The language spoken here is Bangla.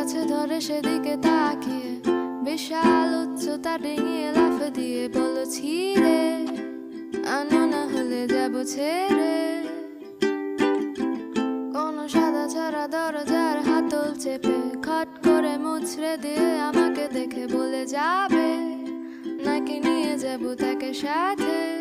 কাছে ধরে সেদিকে তাকিয়ে বিশাল উচ্চতা ডিঙিয়ে লাফ দিয়ে বলো ছিঁড়ে আনো না হলে যাবো ছেড়ে। কোনো সাদা ছাড়া দরজার হাতল চেপে খট করে মুচড়ে দিয়ে আমাকে দেখে বলে যাবে নাকি নিয়ে যাবো তাকে সাথে।